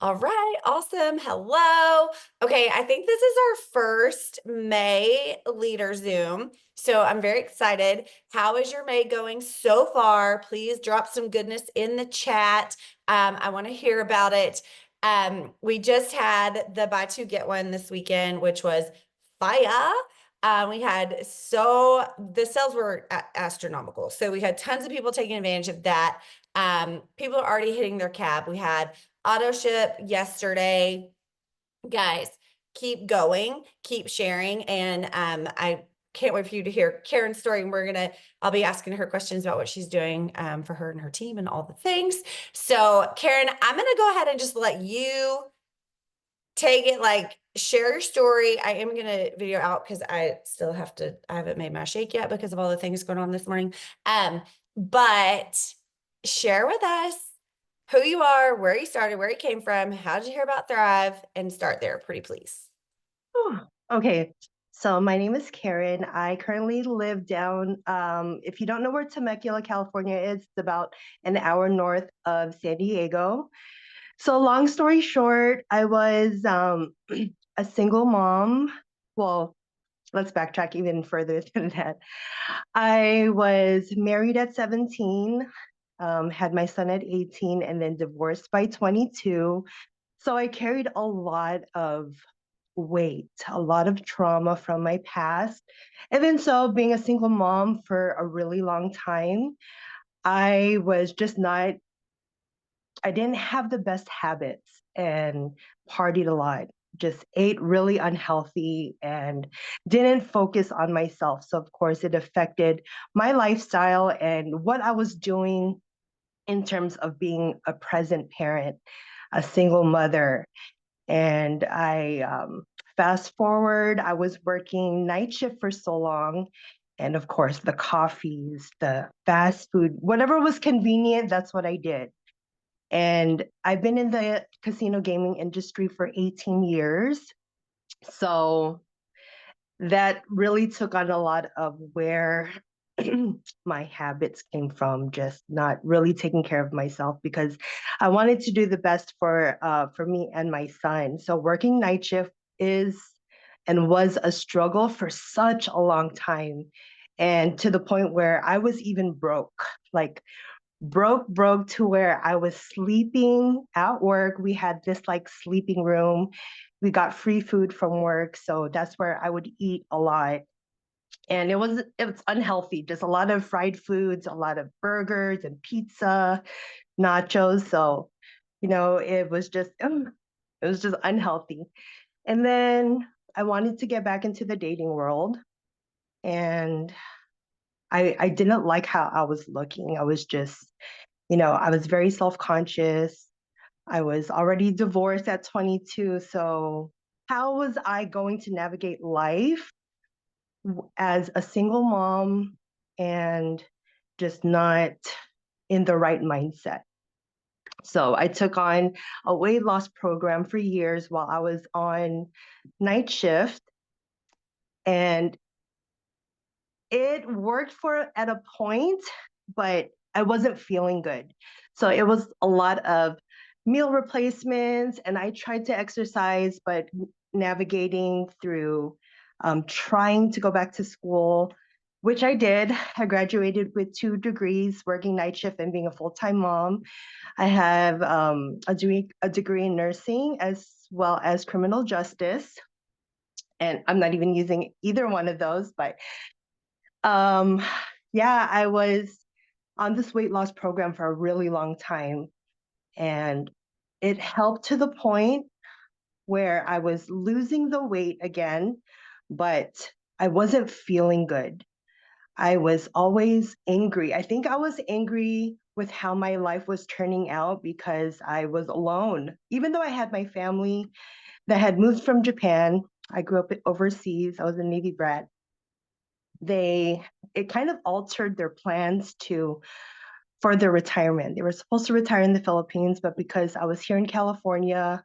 All right, awesome. Hello. Okay, I think this is our first May leader Zoom. So I'm very excited. How is your May going so far? Please drop some goodness in the chat. I want to hear about it. We just had the buy two get one this weekend, which was fire. We had the sales were astronomical. So we had tons of people taking advantage of that. People are already hitting their cap. We had auto ship yesterday. Guys, keep going, keep sharing. And I can't wait for you to hear Karen's story. And I'll be asking her questions about what she's doing for her and her team and all the things. So Karen, I'm going to go ahead and just let you take it, like share your story. I am going to video out because I haven't made my shake yet because of all the things going on this morning. But share with us who you are, where you started, where you came from, how did you hear about Thrive, and start there, pretty please. Whew. Okay, so my name is Karen. I currently live down, if you don't know where Temecula, California is, it's about an hour north of San Diego. So long story short, I was a single mom. Well, let's backtrack even further than that. I was married at 17, had my son at 18, and then divorced by 22. So I carried a lot of weight, a lot of trauma from my past. And then, so being a single mom for a really long time, I was just not, I didn't have the best habits and partied a lot. Just ate really unhealthy and didn't focus on myself. So, of course, it affected my lifestyle and what I was doing in terms of being a present parent, a single mother. And fast forward, I was working night shift for so long. And of course, the coffees, the fast food, whatever was convenient, that's what I did. And I've been in the casino gaming industry for 18 years. So that really took on a lot of where my habits came from, just not really taking care of myself because I wanted to do the best for me and my son. So working night shift is and was a struggle for such a long time, and to the point where I was even broke, like broke to where I was sleeping at work. We had this like sleeping room. We got free food from work, so that's where I would eat a lot. And it was unhealthy, just a lot of fried foods, a lot of burgers and pizza, nachos. So, it was just unhealthy. And then I wanted to get back into the dating world, and I didn't like how I was looking. I was just, I was very self-conscious. I was already divorced at 22. So how was I going to navigate life as a single mom and just not in the right mindset? So I took on a weight loss program for years while I was on night shift, and it worked for at a point, but I wasn't feeling good. So it was a lot of meal replacements, and I tried to exercise, but navigating through trying to go back to school, which I did. I graduated with 2 degrees, working night shift and being a full-time mom. I have a degree in nursing as well as criminal justice. And I'm not even using either one of those, but um, yeah, I was on this weight loss program for a really long time, and it helped to the point where I was losing the weight again, but I wasn't feeling good. I was always angry. I think I was angry with how my life was turning out because I was alone. Even though I had my family that had moved from Japan, I grew up overseas, I was a Navy brat. They It kind of altered their plans to for their retirement. They were supposed to retire in the Philippines, but because I was here in California,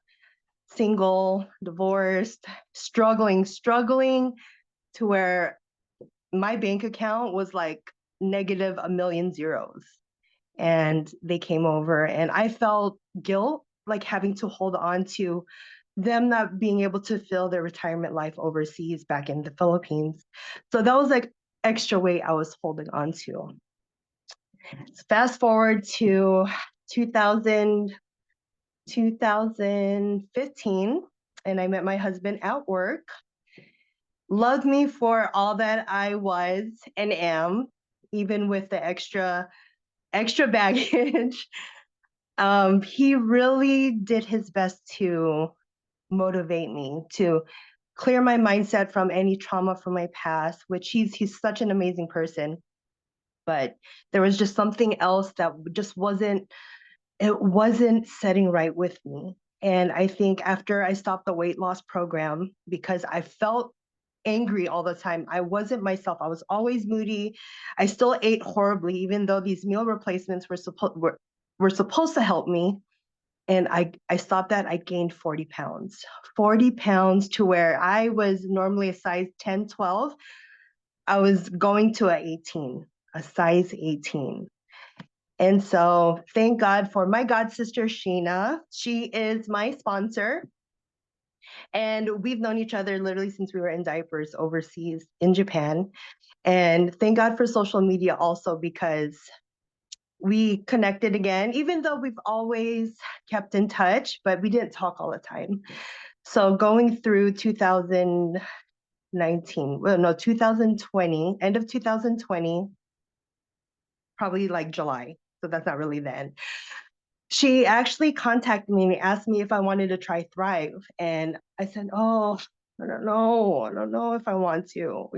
single, divorced, struggling to where my bank account was like negative a million zeros. And they came over, and I felt guilt like having to hold on to them not being able to fill their retirement life overseas back in the Philippines. So that was like extra weight I was holding on to. Fast forward to 2000, 2015, and I met my husband at work. Loved me for all that I was and am, even with the extra baggage. He really did his best to motivate me to clear my mindset from any trauma from my past, which he's such an amazing person. But there was just something else that just wasn't setting right with me. And I think after I stopped the weight loss program, because I felt angry all the time, I wasn't myself. I was always moody. I still ate horribly, even though these meal replacements were supposed to help me. And I stopped that. I gained 40 pounds, 40 pounds to where I was normally a size 10, 12. I was going to a 18, a size 18. And so thank God for my god sister, Sheena. She is my sponsor. And we've known each other literally since we were in diapers overseas in Japan. And thank God for social media also, because we connected again, even though we've always kept in touch, but we didn't talk all the time. So going through 2019, well, no, 2020, end of 2020, probably like July. So that's not really then. She actually contacted me and asked me if I wanted to try Thrive. And I said, oh, I don't know. I don't know if I want to,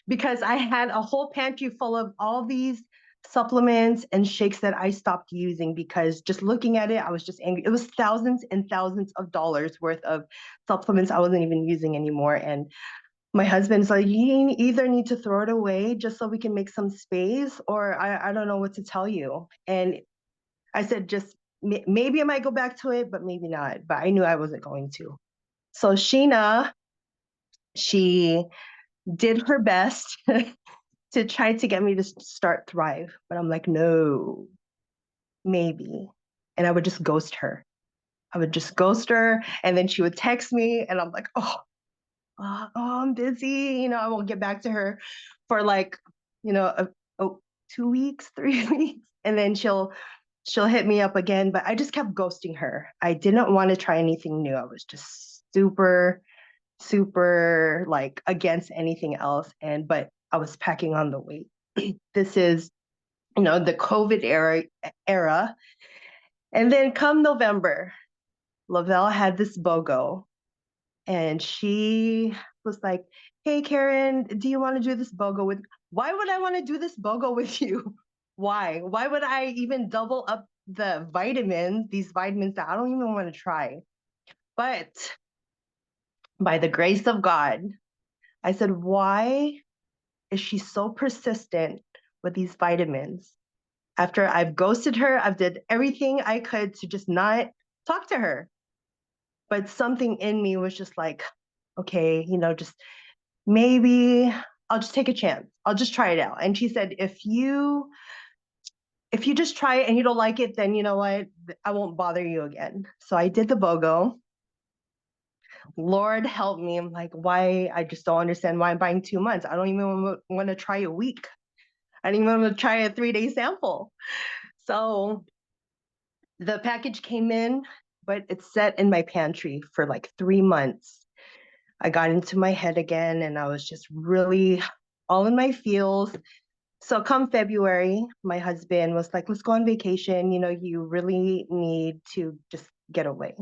because I had a whole pantry full of all these supplements and shakes that I stopped using because just looking at it, I was just angry. It was thousands and thousands of dollars worth of supplements I wasn't even using anymore. And my husband's like, you either need to throw it away just so we can make some space, or I don't know what to tell you. And I said, just maybe I might go back to it, but maybe not. But I knew I wasn't going to. So Sheena, she did her best to try to get me to start Thrive. But I'm like, no, maybe. And I would just ghost her. I would just ghost her. And then she would text me. And I'm like, I'm busy. I won't get back to her for like, a 2 weeks, 3 weeks. And then she'll hit me up again. But I just kept ghosting her. I didn't want to try anything new. I was just super, super like against anything else. But I was packing on the weight. This is the COVID era. And then come November, Lavelle had this BOGO, and she was like, hey Karen, do you want to do this BOGO with why would I want to do this BOGO with you? Why would I even double up the vitamins, these vitamins that I don't even want to try? But by the grace of God, I said, why is she so persistent with these vitamins? After I've ghosted her, I've did everything I could to just not talk to her. But something in me was just like, okay, just maybe I'll just take a chance. I'll just try it out. And she said, if you just try it and you don't like it, then you know what? I won't bother you again. So I did the BOGO. Lord help me. I'm like, why? I just don't understand why I'm buying 2 months. I don't even want to try a week. I didn't even want to try a 3-day sample. So the package came in, but it's set in my pantry for like 3 months. I got into my head again and I was just really all in my feels. So come February, my husband was like, let's go on vacation. You really need to just get away.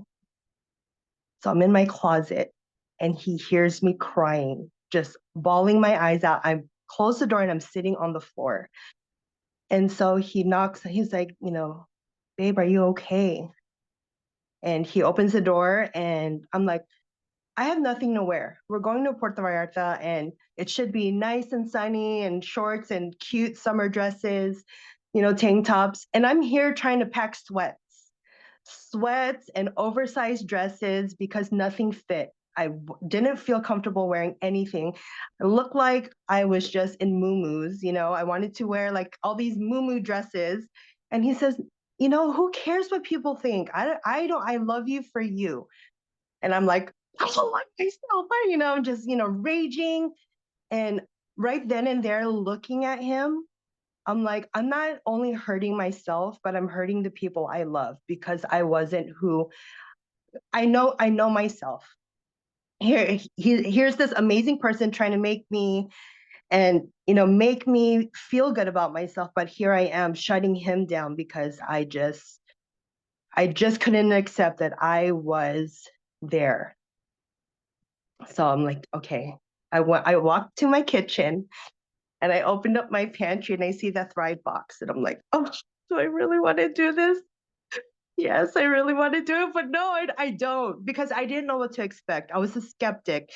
So I'm in my closet and he hears me crying, just bawling my eyes out. I close the door and I'm sitting on the floor. And so he knocks, he's like, babe, are you okay? And he opens the door and I'm like, I have nothing to wear. We're going to Puerto Vallarta and it should be nice and sunny and shorts and cute summer dresses, tank tops. And I'm here trying to pack sweats and oversized dresses because nothing fit. I didn't feel comfortable wearing anything. I looked like I was just in muumuus. I wanted to wear like all these muumuu dresses. And he says, who cares what people think? I don't, I love you for you. And I'm like, I don't like myself, just, raging. And right then and there, looking at him, I'm like, I'm not only hurting myself, but I'm hurting the people I love because I wasn't who I know myself. Here's this amazing person trying to make me and make me feel good about myself, but here I am shutting him down because I just couldn't accept that I was there. So I'm like, okay. I walked to my kitchen and I opened up my pantry and I see the Thrive box and I'm like, oh, do I really want to do this? Yes, I really want to do it, but no, I don't because I didn't know what to expect. I was a skeptic.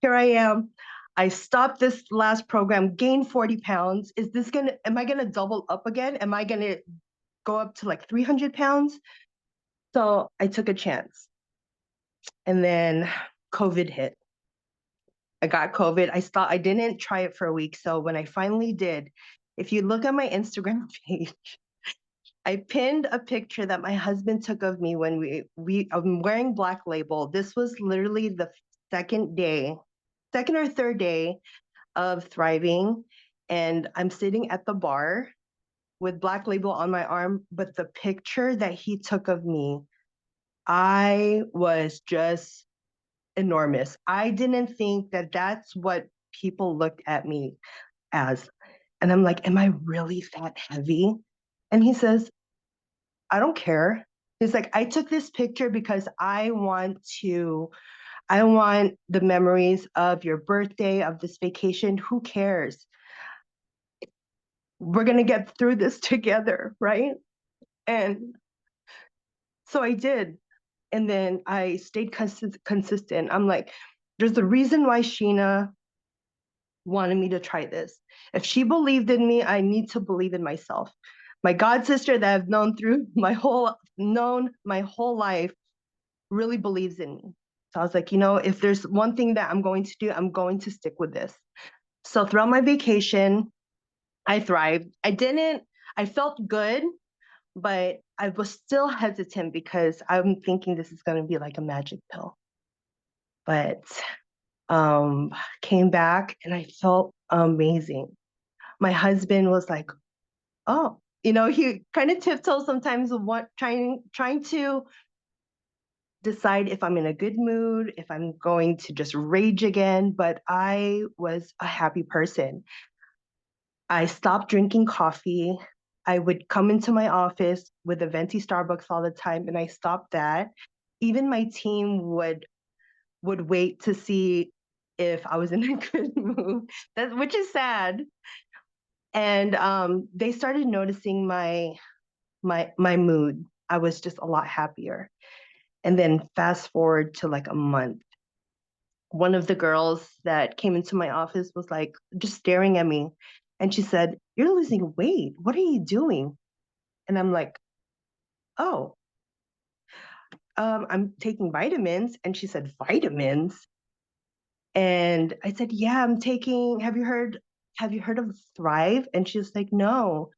Here I am. I stopped this last program, gained 40 pounds. Am I gonna double up again? Am I gonna go up to like 300 pounds? So I took a chance. And then COVID hit. I got COVID. I didn't try it for a week. So when I finally did, if you look at my Instagram page, I pinned a picture that my husband took of me when I'm wearing Black Label. This was literally the second or third day of thriving, and I'm sitting at the bar with Black Label on my arm. But the picture that he took of me, I was just enormous. I didn't think that that's what people looked at me as. And I'm like, am I really that heavy? And he says, I don't care. He's like, I took this picture because I want the memories of your birthday, of this vacation. Who cares? We're going to get through this together, right? And so I did. And then I stayed consistent. I'm like, there's a reason why Sheena wanted me to try this. If she believed in me, I need to believe in myself. My god sister that I've known my whole life really believes in me. So I was like, if there's one thing that I'm going to do, I'm going to stick with this. So throughout my vacation, I thrived. I felt good, but I was still hesitant because I'm thinking this is going to be like a magic pill. But um, came back and I felt amazing. My husband was like, oh, he kind of tiptoes sometimes what trying to decide if I'm in a good mood, if I'm going to just rage again, but I was a happy person. I stopped drinking coffee. I would come into my office with a venti Starbucks all the time, and I stopped that. Even my team would wait to see if I was in a good mood, which is sad. And they started noticing my mood. I was just a lot happier. And then fast forward to like a month, one of the girls that came into my office was like just staring at me. And she said, you're losing weight. What are you doing? And I'm like, oh, I'm taking vitamins. And she said, vitamins? And I said, yeah, I'm taking, have you heard of Thrive? And she's like, no.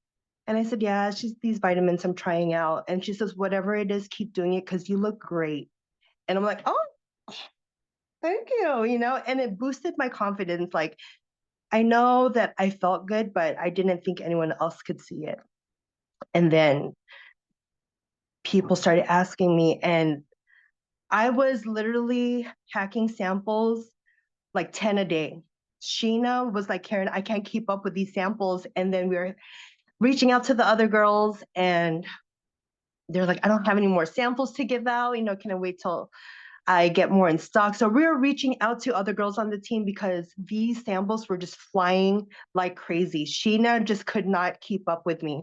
And I said, yeah, it's just these vitamins I'm trying out. And she says, whatever it is, keep doing it because you look great. And I'm like, oh, thank you, and it boosted my confidence. Like, I know that I felt good, but I didn't think anyone else could see it. And then people started asking me, and I was literally hacking samples like 10 a day. Sheena was like, Karen, I can't keep up with these samples. And then we were reaching out to the other girls, and they're like, I don't have any more samples to give out. Can I wait till I get more in stock? So we were reaching out to other girls on the team because these samples were just flying like crazy. Sheena just could not keep up with me.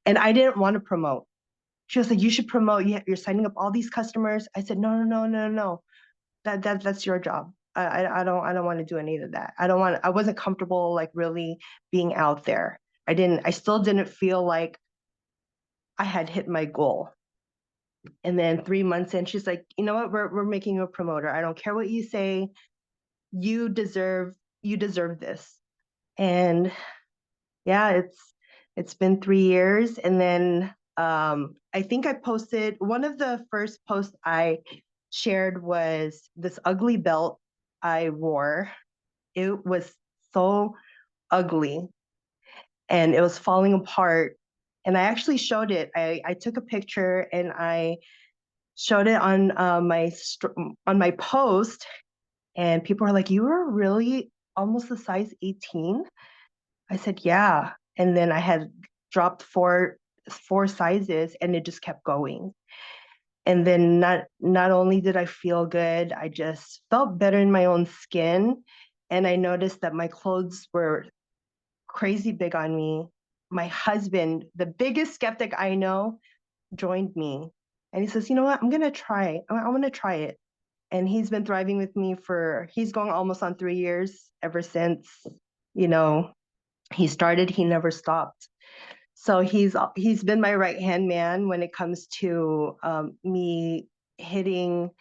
And I didn't want to promote. She was like, you should promote. You're signing up all these customers. I said, no, no, no, no, no. That's your job. I don't want to do any of that. I wasn't comfortable like really being out there. I still didn't feel like I had hit my goal. And then 3 months in, she's like, you know what? We're making you a promoter. I don't care what you say. You deserve you deserve this. And yeah, it's been 3 years. And then I think I posted one of the first posts I shared was this ugly belt I wore. It was so ugly and it was falling apart. And I actually showed it. I took a picture and I showed it on on my post, and people are like, "You were really almost a size 18?" I said, "Yeah." And then I had dropped four sizes, and it just kept going. And then not only did I feel good, I just felt better in my own skin, and I noticed that my clothes were crazy big on me. My husband, the biggest skeptic I know, joined me. And he says, "You know what? I'm going to try. I'm going to try it." And he's been thriving with me he's going almost on 3 years ever since, you know, he started, he never stopped. So he's been my right hand man when it comes to me hitting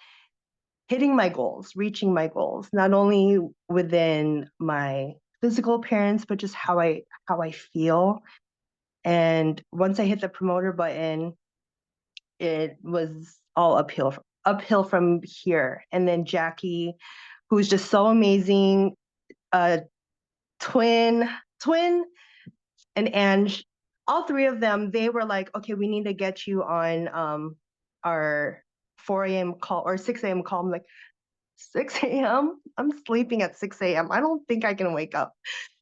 hitting my goals, reaching my goals, not only within my physical appearance, but just how I feel. And once I hit the promoter button, it was all uphill from here. And then Jackie, who's just so amazing, uh, twin, twin, and Ange, all three of them, they were like, okay, we need to get you on our 4 a.m. call or 6 a.m. call. I'm like, 6 a.m. I'm sleeping at 6 a.m. I don't think I can wake up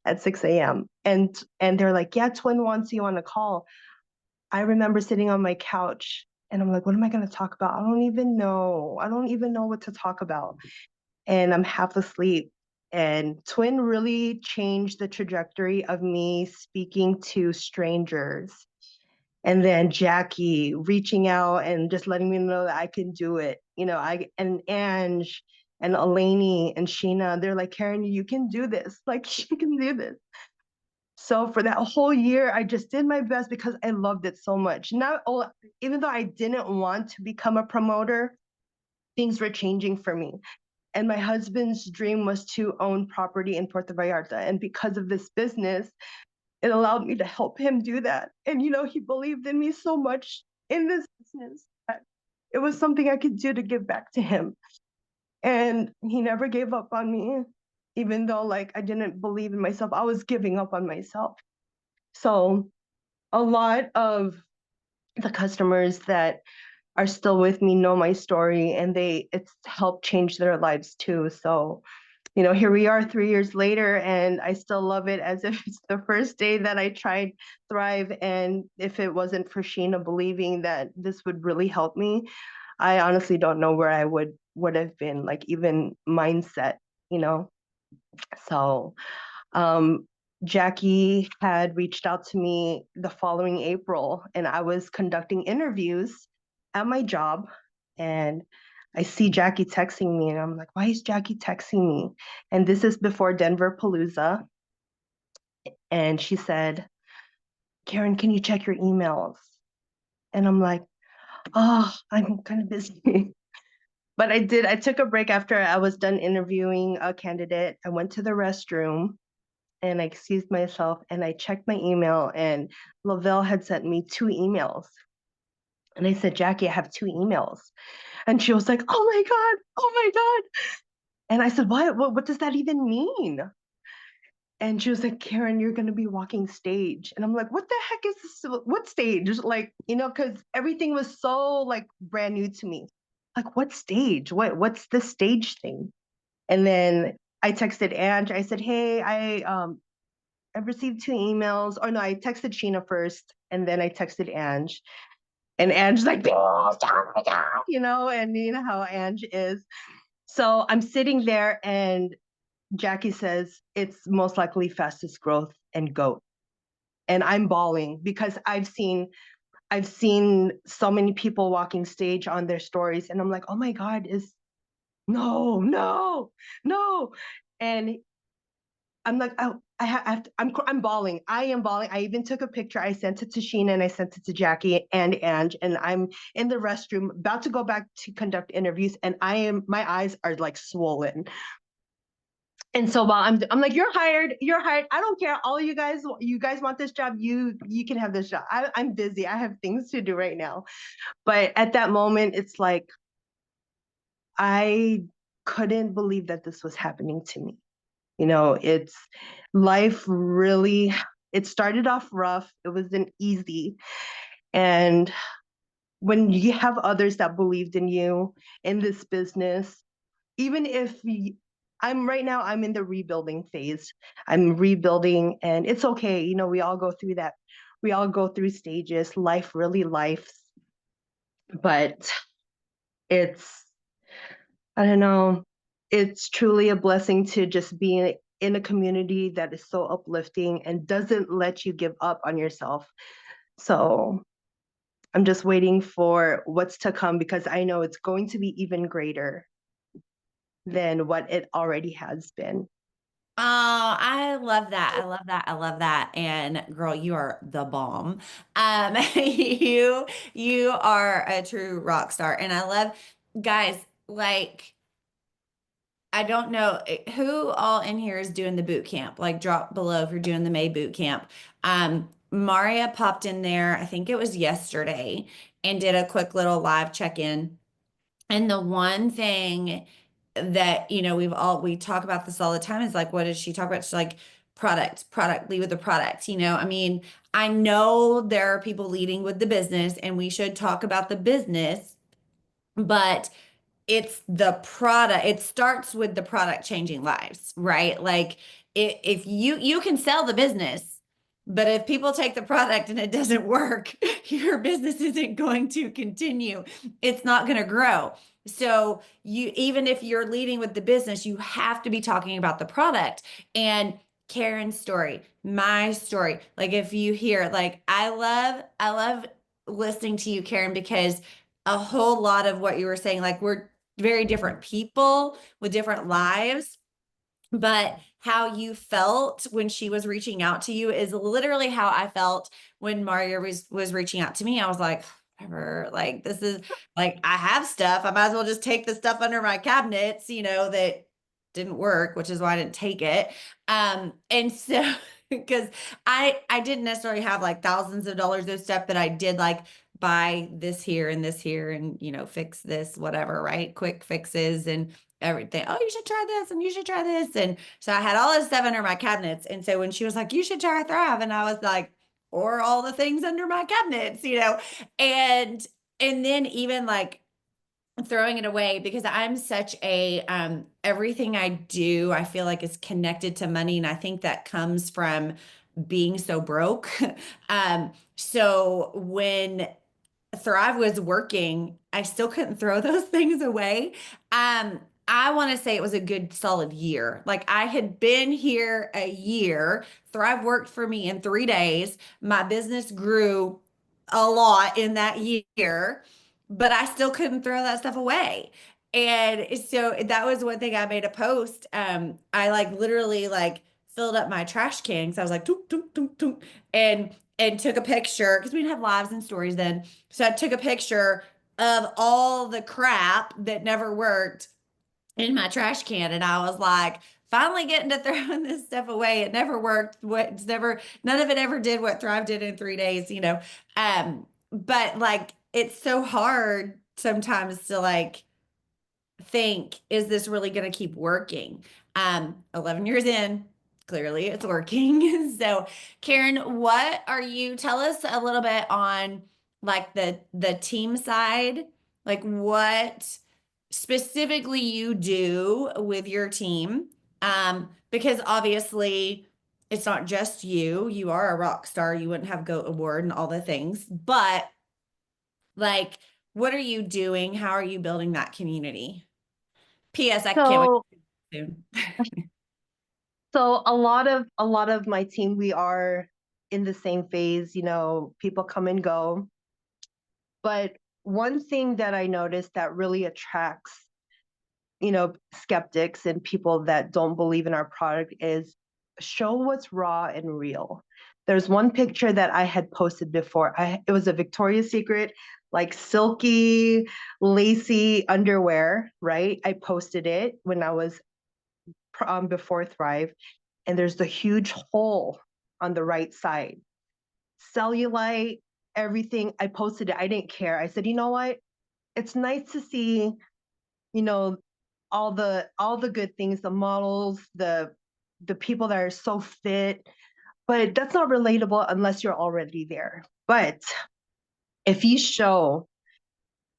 at 6 a.m. And they're like, yeah, twin wants you on a call. I remember sitting on my couch and I'm like, what am I going to talk about? I don't even know. I don't even know what to talk about. And I'm half asleep. And Twin really changed the trajectory of me speaking to strangers. And then Jackie reaching out and just letting me know that I can do it. I and Ange and Eleni and Sheena, they're like, Karen, you can do this. Like, you can do this. So for that whole year, I just did my best because I loved it so much. Not all, even though I didn't want to become a promoter, things were changing for me. And my husband's dream was to own property in Puerto Vallarta. And because of this business, it allowed me to help him do that. And, he believed in me so much in this business that it was something I could do to give back to him. And he never gave up on me, even though like I didn't believe in myself. I was giving up on myself. So a lot of the customers that are still with me know my story, and it's helped change their lives too. So here we are 3 years later, and I still love it as if it's the first day that I tried Thrive. And if it wasn't for Sheena believing that this would really help me, I honestly don't know where I would have been, like even mindset, you know. So um, Jackie had reached out to me the following April, and I was conducting interviews at my job. And I see Jackie texting me, and I'm like, why is Jackie texting me? And this is before Denver Palooza. And she said, Karen, can you check your emails? And I'm like, oh, I'm kind of busy. But I took a break after I was done interviewing a candidate. I went to the restroom and I excused myself and I checked my email, and Lavelle had sent me 2 emails. And I said, Jackie, I have 2 emails. And she was like, oh my God, oh my God. And I said, what does that even mean? And she was like, Karen, you're going to be walking stage. And I'm like, what the heck is this? What stage? Like, because everything was so like brand new to me. Like, what stage? What's the stage thing? And then I texted Ange. I said, hey, I received 2 emails. Or no, I texted Sheena first, and then I texted Ange. And Ange's like, oh my God, and you know how Ange is. So I'm sitting there, and Jackie says, it's most likely fastest growth and GOAT. And I'm bawling because I've seen so many people walking stage on their stories, and I'm like, oh my God, is no, no, no. And I'm like, oh, have to, I'm bawling. I am bawling. I even took a picture. I sent it to Sheena and I sent it to Jackie and Ange. And I'm in the restroom about to go back to conduct interviews. And my eyes are like swollen. And so while I'm like, you're hired. I don't care. All you guys want this job. You can have this job. I'm busy. I have things to do right now. But at that moment, it's like I couldn't believe that this was happening to me. It's life really, it started off rough. It wasn't easy. And when you have others that believed in you in this business, even if I'm right now, I'm in the rebuilding phase. I'm rebuilding, and it's okay. We all go through that. We all go through stages. Life really life, but it's, I don't know, it's truly a blessing to just be in a community that is so uplifting and doesn't let you give up on yourself. So I'm just waiting for what's to come because I know it's going to be even greater than what it already has been. Oh, I love that. I love that. I love that. And girl, you are the bomb. You are a true rock star. And I love guys, like I don't know who all in here is doing the boot camp. Like drop below if you're doing the May boot camp. Maria popped in there, I think it was yesterday, and did a quick little live check-in. And the one thing that, we talk about this all the time is like, what does she talk about? She's like, product, lead with the product. I mean, I know there are people leading with the business and we should talk about the business, but it's the product. It starts with the product changing lives, right? Like if you can sell the business, but if people take the product and it doesn't work, your business isn't going to continue. It's not going to grow. So you, even if you're leading with the business, you have to be talking about the product. And Karen's story, my story, like if you hear, like I love listening to you, Karen, because a whole lot of what you were saying, like we're very different people with different lives, but how you felt when she was reaching out to you is literally how I felt when Maria was reaching out to me. I was like, whatever, like this is like I have stuff. I might as well just take the stuff under my cabinets, that didn't work, which is why I didn't take it. And so because I didn't necessarily have like thousands of dollars of stuff, but I did like buy this here and fix this, whatever, right? Quick fixes and everything. Oh, you should try this and you should try this. And so I had all this stuff under my cabinets. And so when she was like, you should try Thrive, and I was like, or all the things under my cabinets. And then even like throwing it away because I'm such a everything I do, I feel like is connected to money. And I think that comes from being so broke. So when Thrive was working, I still couldn't throw those things away. I want to say it was a good solid year. Like I had been here a year. Thrive worked for me in 3 days. My business grew a lot in that year, but I still couldn't throw that stuff away. And so that was one thing I made a post. I like literally like filled up my trash can because I was like, toot, toot, toot, toot, and took a picture because we didn't have lives and stories then. So I took a picture of all the crap that never worked in my trash can. And I was like, finally getting to throwing this stuff away. It never worked. None of it ever did what Thrive did in 3 days. But like, it's so hard sometimes to like, think, is this really going to keep working? 11 years in, clearly it's working. So, Karen, tell us a little bit on like the team side, like what specifically you do with your team. Because obviously it's not just you. You are a rock star. You wouldn't have GOAT award and all the things, but like, what are you doing? How are you building that community? P.S. I can't wait So soon. so a lot of my team, we are in the same phase, people come and go. But one thing that I noticed that really attracts, skeptics and people that don't believe in our product is show what's raw and real. There's one picture that I had posted before. It was a Victoria's Secret, like silky, lacy underwear, right? I posted it when I was before Thrive, and there's the huge hole on the right side. Cellulite, everything. I posted it. I didn't care. I said, you know what? It's nice to see, you know, all the good things, the models, the people that are so fit, but that's not relatable unless you're already there. But if you show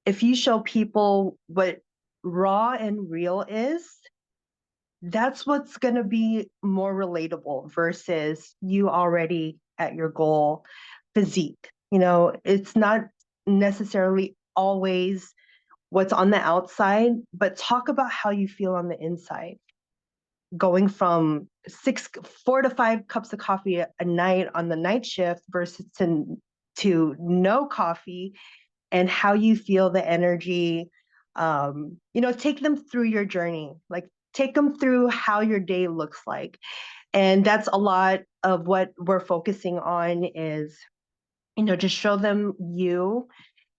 if you show people what raw and real is, that's what's going to be more relatable versus you already at your goal physique. It's not necessarily always what's on the outside, but talk about how you feel on the inside. Going from 4 to 5 cups of coffee a night on the night shift versus to no coffee, and how you feel the energy. Take them through your journey, like take them through how your day looks like. And that's a lot of what we're focusing on is, just show them you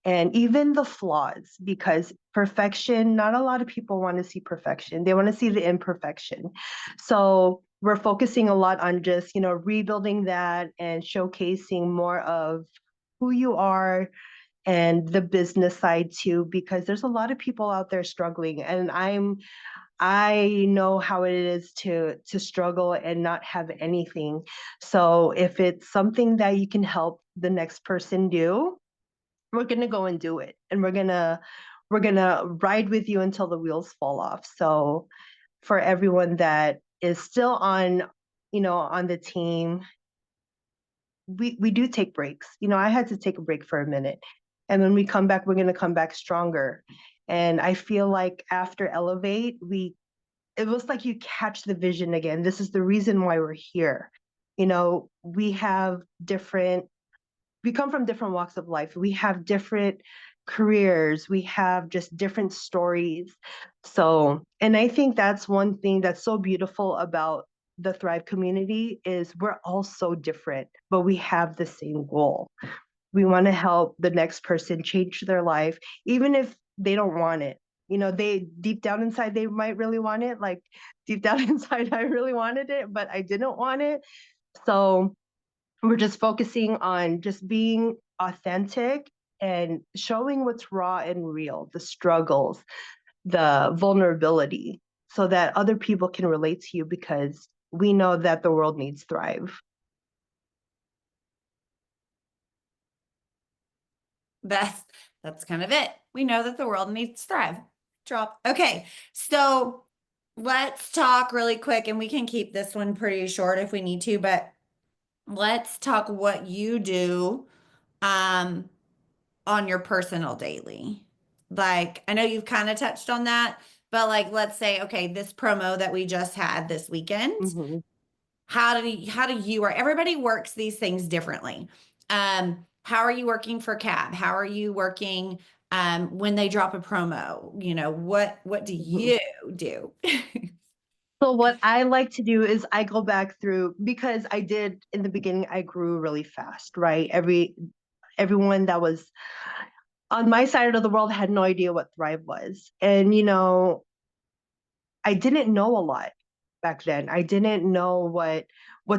and even the flaws, because perfection, not a lot of people want to see perfection. They want to see the imperfection. So we're focusing a lot on just, rebuilding that and showcasing more of who you are and the business side too, because there's a lot of people out there struggling, and I know how it is to struggle and not have anything. So if it's something that you can help the next person do, we're going to go and do it, and we're going to ride with you until the wheels fall off. So for everyone that is still on the team, we do take breaks. I had to take a break for a minute. And when we come back, we're going to come back stronger. And I feel like after Elevate, it was like you catch the vision again. This is the reason why we're here. We have we come from different walks of life. We have different careers. We have just different stories. So, and I think that's one thing that's so beautiful about the Thrive community is we're all so different, but we have the same goal. We want to help the next person change their life, even if they don't want it. They deep down inside, they might really want it. Like deep down inside, I really wanted it, but I didn't want it. So we're just focusing on just being authentic and showing what's raw and real, the struggles, the vulnerability, so that other people can relate to you, because we know that the world needs Thrive. That's that's kind of it. We know that the world needs to thrive. Drop. Okay. So let's talk really quick, and we can keep this one pretty short if we need to, but let's talk what you do um on your personal daily. Like, I know you've kind of touched on that, but like let's say, okay, this promo that we just had this weekend, Mhm. how do you, or everybody works these things differently. How are you working for cab? How are you working when they drop a promo? What do Mhm. you do? So what I like to do is I go back through, because I did in the beginning, I grew really fast, right? Everyone that was on my side of the world had no idea what Thrive was. And I didn't know a lot back then. I didn't know what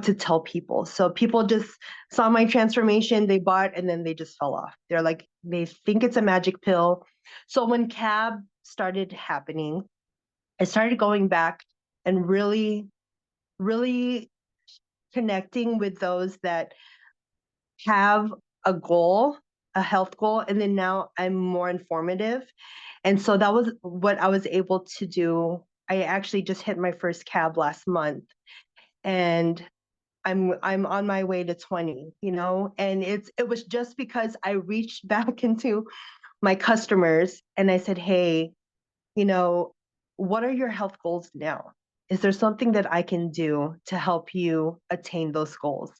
to tell people. So people just saw my transformation, they bought, and then they just fell off. They're like, they think it's a magic pill. So when cab started happening, I started going back and really, really connecting with those that have a goal, a health goal, and then now I'm more informative. And so that was what I was able to do. I actually just hit my first cab last month, and I'm on my way to 20, and it was just because I reached back into my customers and I said, "Hey, you know, what are your health goals now? Is there something that I can do to help you attain those goals?"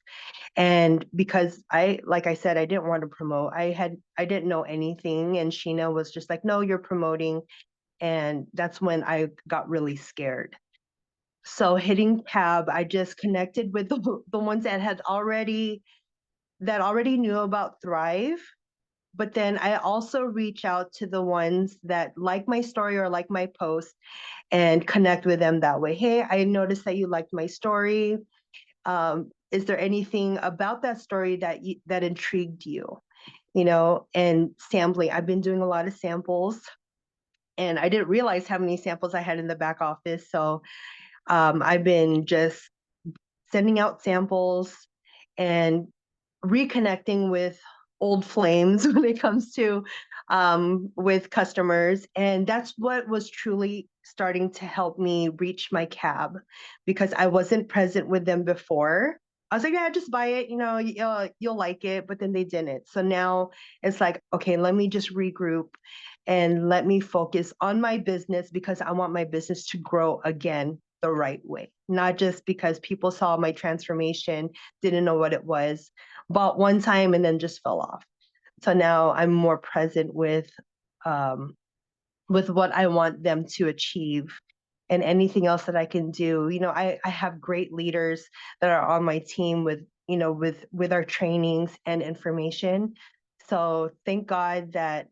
And because like I said, I didn't want to promote. I didn't know anything, and Sheena was just like, "No, you're promoting." And that's when I got really scared. So hitting cab, I just connected with the ones that already knew about Thrive, but then I also reach out to the ones that like my story or like my post and connect with them that way. Hey, I noticed that you liked my story. Is there anything about that story that intrigued you? And sampling. I've been doing a lot of samples, and I didn't realize how many samples I had in the back office. So I've been just sending out samples and reconnecting with old flames when it comes to with customers. And that's what was truly starting to help me reach my cab, because I wasn't present with them before. I was like, yeah, just buy it, you'll like it, but then they didn't. So now it's like, okay, let me just regroup and let me focus on my business, because I want my business to grow again the right way, not just because people saw my transformation, didn't know what it was, bought one time and then just fell off. So now I'm more present um, with what I want them to achieve and anything else that I can do. I have great leaders that are on my team with our trainings and information. So thank God that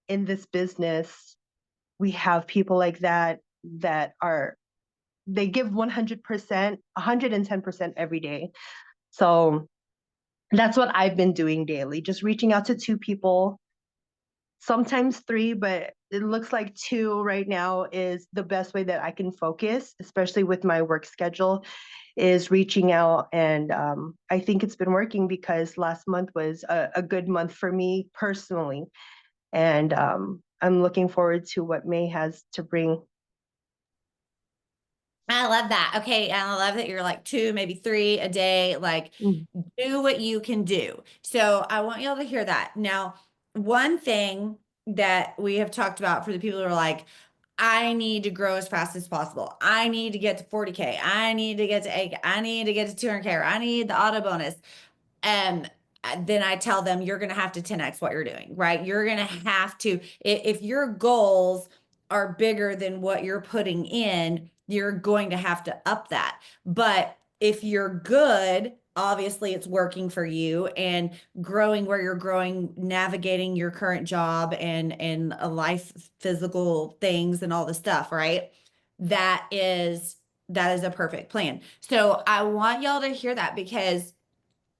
in this business we have people like that are they give 100%, 110% every day. So that's what I've been doing daily, just reaching out to two people, sometimes three, but it looks like two right now is the best way that I can focus, especially with my work schedule, is reaching out. And I think it's been working, because last month was a good month for me personally. And I'm looking forward to what May has to bring. I love that. Okay. And I love that you're like two, maybe three a day. Like, Mm. do what you can do. So I want y'all to hear that. Now, one thing that we have talked about for the people who are like, I need to grow as fast as possible. I need to get to 40K. I need to get to 8K. I need to get to 200K. Or I need the auto bonus. um then I tell them you're going to have to 10x what you're doing, right? You're going to have to, if your goals are bigger than what you're putting in, you're going to have to up that. But if you're good, obviously it's working for you and growing where you're growing, navigating your current job and a life, physical things and all the stuff, right? That is that is a perfect plan. So I want y'all to hear that, because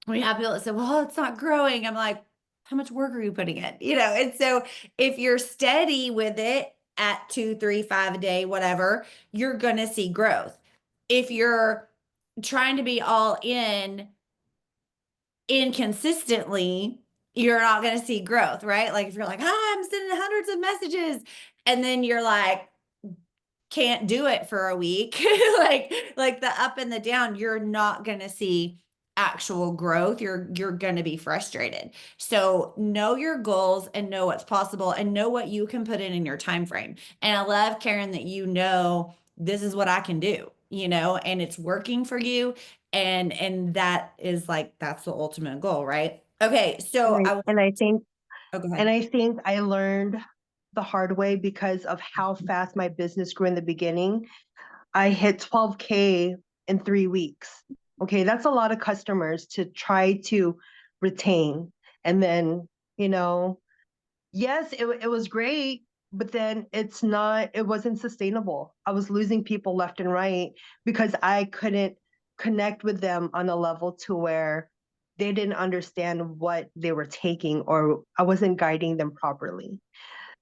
we have people that say, well, it's not growing. I'm like, how much work are you putting in? And so if you're steady with it at 2, 3, 5 a day, whatever, you're going to see growth. If you're trying to be all in inconsistently, you're not going to see growth, right? Like if you're like, I'm sending hundreds of messages, and then you're like, can't do it for a week, like the up and the down, you're not going to see actual growth. You're going to be frustrated. So know your goals and know what's possible and know what you can put in your time frame. And I love, Karen, that this is what I can do, and it's working for you, and that is like that's the ultimate goal, right? Okay, And so I, and I think oh, go And ahead. I think I learned the hard way because of how fast my business grew in the beginning. I hit 12K in 3 weeks. Okay, that's a lot of customers to try to retain. And then, you know, yes, it was great, but then it wasn't sustainable. I was losing people left and right because I couldn't connect with them on a level to where they didn't understand what they were taking, or I wasn't guiding them properly.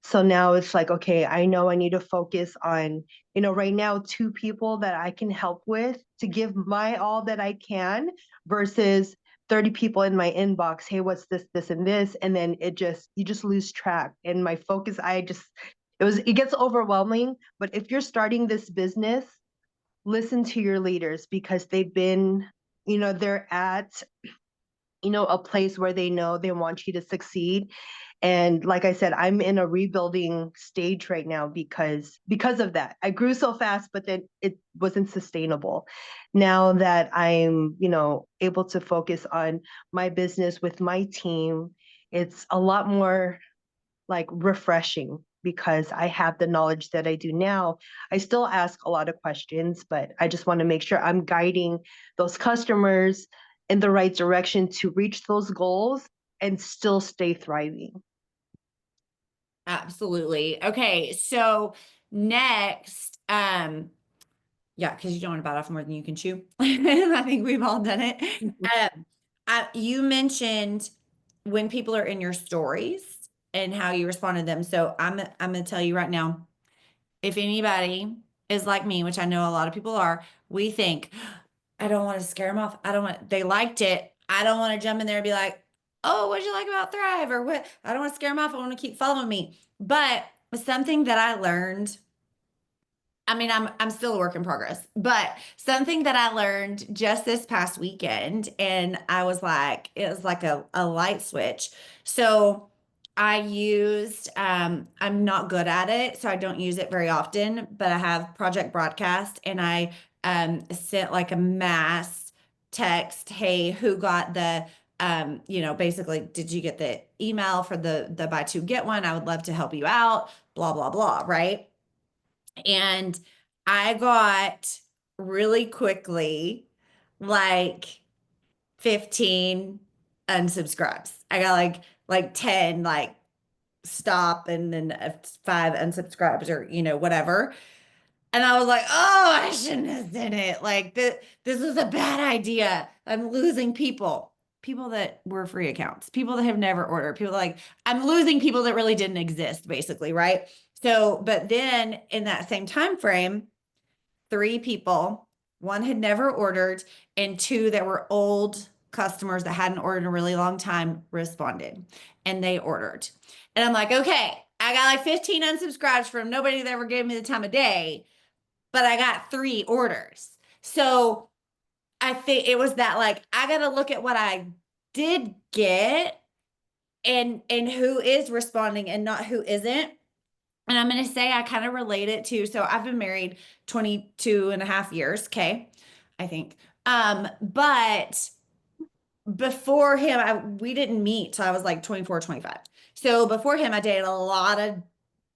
So now it's like, okay, I know I need to focus on, right now, two people that I can help with to give my all that I can versus 30 people in my inbox. Hey, what's this, this, and this? And then you just lose track. And my focus, it gets overwhelming. But if you're starting this business, listen to your leaders, because they're at, a place where they know they want you to succeed. And like I said, I'm in a rebuilding stage right now because of that. I grew so fast, but then it wasn't sustainable. Now that I'm, able to focus on my business with my team, it's a lot more like refreshing because I have the knowledge that I do now. I still ask a lot of questions, but I just want to make sure I'm guiding those customers in the right direction to reach those goals and still stay thriving. Absolutely. Okay, so next, yeah, because you don't want to bite off more than you can chew. I think we've all done it. Um, you mentioned when people are in your stories and how you respond to them. So I'm going to tell you right now, if anybody is like me, which I know a lot of people are, we think, I don't want to scare them off. I don't want, they liked it. I don't want to jump in there and be like, oh, what'd you like about Thrive? Or what? I don't want to scare them off. I want to keep following me. But something that I learned, I mean, I'm still a work in progress, but something that I learned just this past weekend, and I was like, it was like a light switch. So I used, I'm not good at it, so I don't use it very often, but I have Project Broadcast, and I sent like a mass text, hey, who got the basically, did you get the email for the buy two get one? I would love to help you out, blah, blah, blah, right? And I got really quickly like 15 unsubscribes. I got like 10 like stop and then five unsubscribes or whatever. And I was like, "Oh, I shouldn't have done it. Like this was a bad idea. I'm losing people. People that were free accounts, people that have never ordered, people like I'm losing people that really didn't exist basically, right? So, but then in that same time frame, three people, one had never ordered, and two that were old customers that hadn't ordered in a really long time responded and they ordered. And I'm like, okay, I got like 15 unsubscribes from nobody that ever gave me the time of day, but I got three orders. So I think it was that like I got to look at what I did get and who is responding and not who isn't. And I'm going to say I kind of relate it to, so I've been married 22 and a half years, okay, I think. But before him, we didn't meet till I was like 24, 25. So before him, I dated a lot of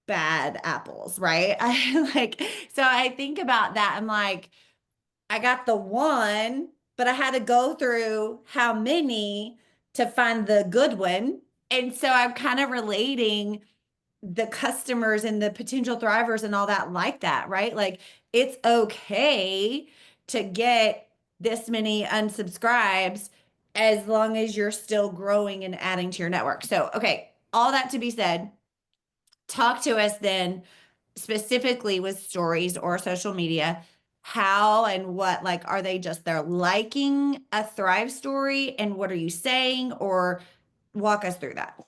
bad apples, right? I like, so I think about that. I'm like, I got the one, but I had to go through how many to find the good one. And so I'm kind of relating the customers and the potential thrivers and all that like that, right? Like it's okay to get this many unsubscribes as long as you're still growing and adding to your network. So, okay, all that to be said, talk to us then specifically with stories or social media. How and what, like, are they just they're liking a Thrive story? And what are you saying? Or walk us through that,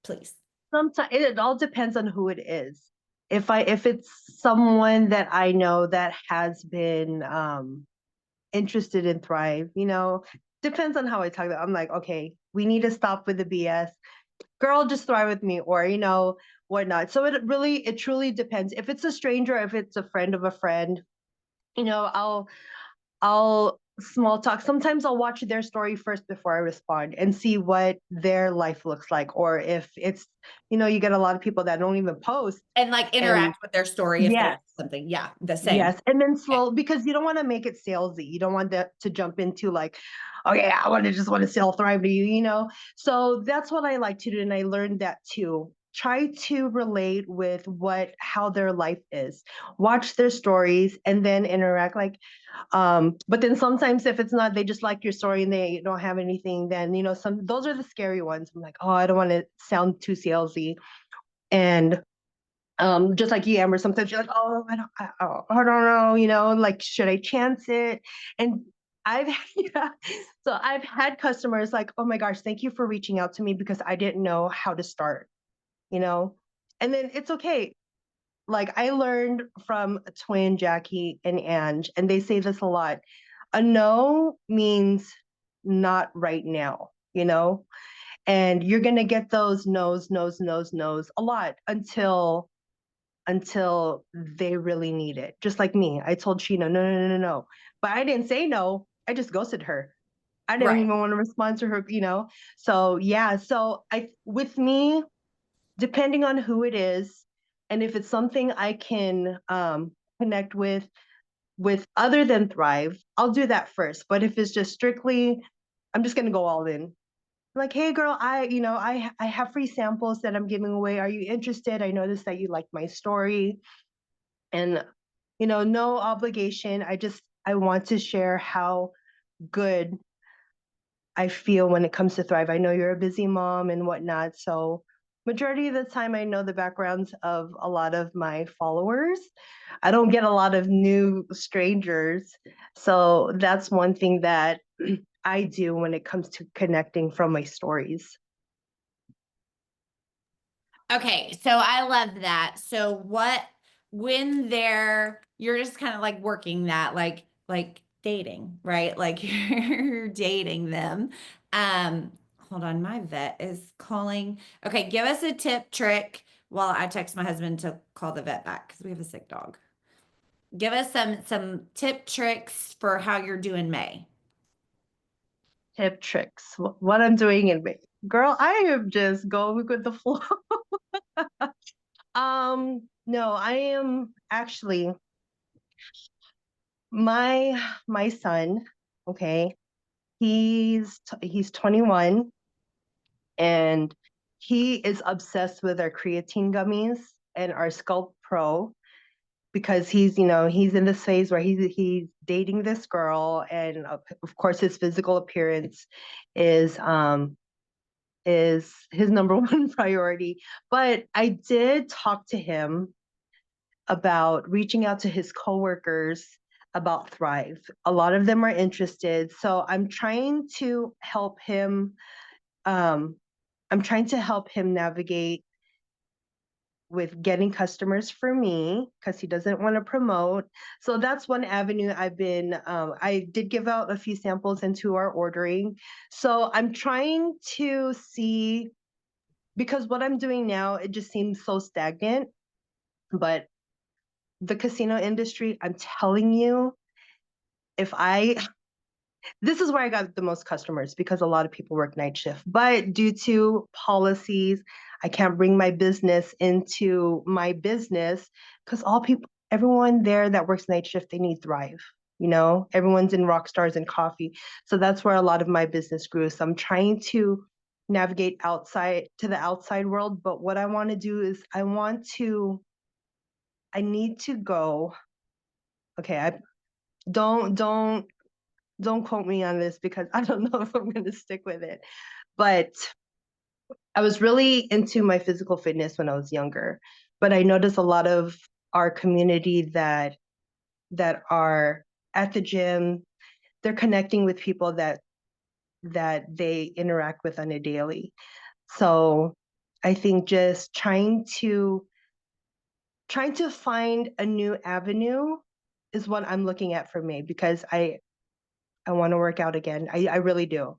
please. Sometimes it all depends on who it is. If it's someone that I know that has been interested in Thrive, depends on how I talk about. I'm like, okay, we need to stop with the BS. Girl, just thrive with me, or whatnot. So it truly depends. If it's a stranger, if it's a friend of a friend, I'll small talk. Sometimes I'll watch their story first before I respond and see what their life looks like. Or if it's, you get a lot of people that don't even post. And like And interact with their story if they yes, want something. Yeah, the same. yes. And then slow, because you don't want to make it salesy. You don't want that to jump into like, okay, just want to sell Thrive to you. So that's what I like to do. And I learned that too. Try to relate with how their life is. Watch their stories and then interact. Like, but then sometimes if it's not, they just like your story and they don't have anything, then those are the scary ones. I'm like, oh, I don't want to sound too salesy. And just like you, Amber, sometimes you're like, oh, I don't know, like, should I chance it? And I've yeah, so I've had customers like, oh my gosh, thank you for reaching out to me because I didn't know how to start, you know, and then it's okay. Like I learned from twin Jackie and Ange, and they say this a lot. A no means not right now, and you're gonna get those no's, no's, no's, no's a lot until they really need it. Just like me, I told Sheena, no, no, no, no, no. But I didn't say no. I just ghosted her. I didn't Right. even want to respond to her. So yeah, so with me, depending on who it is, and if it's something I can connect with other than Thrive, I'll do that first. But if it's just strictly, I'm just gonna go all in. like, hey girl, I have free samples that I'm giving away. Are you interested? I noticed that you liked my story. And no obligation. I want to share how good I feel when it comes to Thrive. I know you're a busy mom and whatnot. So majority of the time I know the backgrounds of a lot of my followers. I don't get a lot of new strangers. So that's one thing that I do when it comes to connecting from my stories. Okay, so I love that. So when you're just kind of like working that like dating, right? Like you're dating them. Um, Hold on, my vet is calling. Okay, give us a tip trick while I text my husband to call the vet back because we have a sick dog. Give us some tip tricks for how you're doing May. Tip tricks. What I'm doing in May. Girl, I am just going with the flow. No, I am actually my son, okay? He's 21 and he is obsessed with our creatine gummies and our Sculpt Pro because he's in this phase where he's dating this girl and of course his physical appearance is um is his number one priority. But I did talk to him about reaching out to his coworkers about Thrive. A lot of them are interested. So um, I'm trying to help him navigate with getting customers for me because he doesn't want to promote. So that's one avenue I did give out a few samples into our ordering. So I'm trying to see, because what I'm doing now, it just seems so stagnant. But the casino industry, I'm telling you, if I this is where I got the most customers because a lot of people work night shift. But due to policies, I can't bring my business into my business because everyone there that works night shift, they need Thrive. Everyone's in rock stars and coffee. So that's where a lot of my business grew. So I'm trying to navigate outside to the outside world. But what I want to do is I need to go. Okay, I don't don't quote me on this because I don't know if I'm going to stick with it. But I was really into my physical fitness when I was younger. But I noticed a lot of our community that are at the gym, they're connecting with people that they interact with on a daily. So I think just trying to find a new avenue is what I'm looking at for me because I want to work out again. I really do.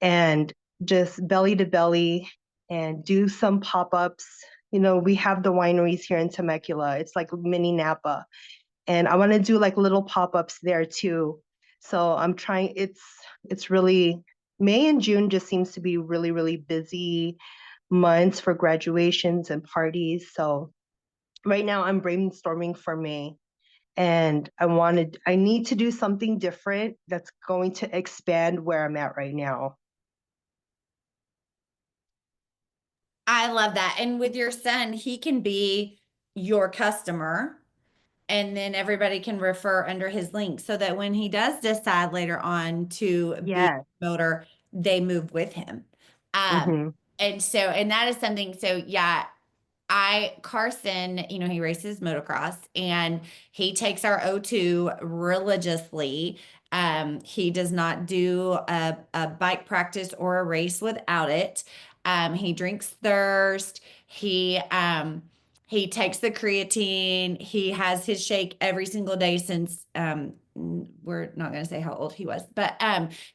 And just belly to belly and do some pop-ups. We have the wineries here in Temecula. It's like mini Napa. And I want to do like little pop-ups there too. So I'm trying it's really May and June just seems to be really, really busy months for graduations and parties. So right now I'm brainstorming for May and I need to do something different that's going to expand where I'm at right now. I love that. And with your son, he can be your customer, and then everybody can refer under his link so that when he does decide later on to be Yeah. a promoter, they move with him. Um, Mm-hmm. and that is something. So yeah, Carson, he races motocross and he takes our O2 religiously. He does not do a bike practice or a race without it. He drinks thirst. He takes the creatine. He has his shake every single day since we're not going to say how old he was, but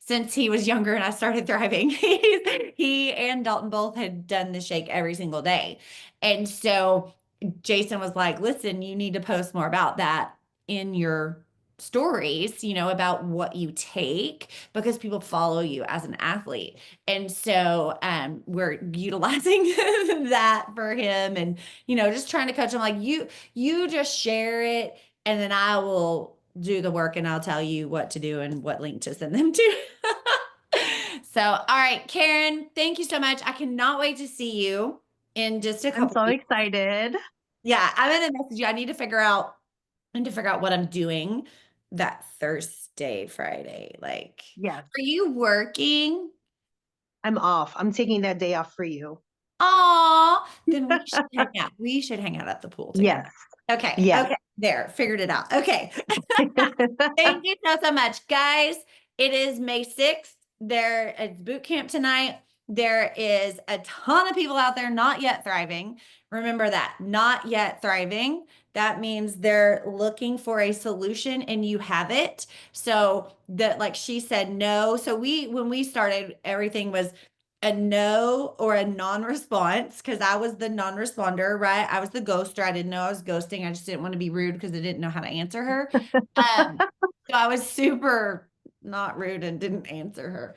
since he was younger and I started thriving, he and Dalton both had done the shake every single day. And so Jason was like, listen, you need to post more about that in your stories, about what you take because people follow you as an athlete. And so we're utilizing that for him and, just trying to coach him like you just share it and then I will do the work and I'll tell you what to do and what link to send them to. So, all right, Karen, thank you so much. I cannot wait to see you in just a I'm couple so weeks. excited. Yeah, I'm gonna message you. I need to figure out what I'm doing that Thursday, Friday. Like, Yes, are you working? I'm off. I'm taking that day off for you. Aw, then we should hang out. We should hang out at the pool together. Yes, Okay, yes. okay, there, figured it out. Okay. Thank you so, so much. Guys, it is May 6th. It's boot camp tonight. There is a ton of people out there not yet thriving. Remember that, not yet thriving. That means they're looking for a solution and you have it. So that, like she said, no. So when we started, everything was a no or a non-response because I was the non-responder, right? I was the ghoster. I didn't know I was ghosting. I just didn't want to be rude because I didn't know how to answer her. So I was super not rude and didn't answer her.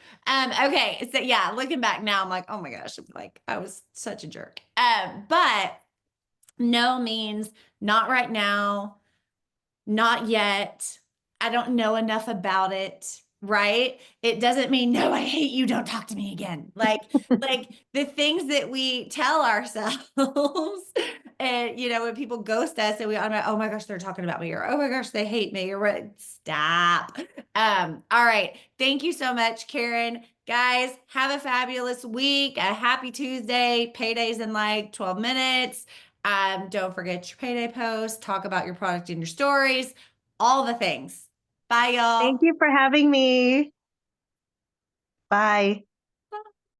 Okay, so yeah, looking back now, I'm like, oh my gosh, like I was such a jerk. But no means not right now, not yet. I don't know enough about it, right? It doesn't mean no, I hate you, don't talk to me again. Like the things that we tell ourselves and when people ghost us and I'm like, oh my gosh, they're talking about me, or oh my gosh, they hate me, or what? Stop. All right. Thank you so much, Karen. Guys, have a fabulous week. A happy Tuesday. Payday's in like 12 minutes. Don't forget your payday post, talk about your product in your stories, all the things. Bye, Thank y'all. you for having me. Bye.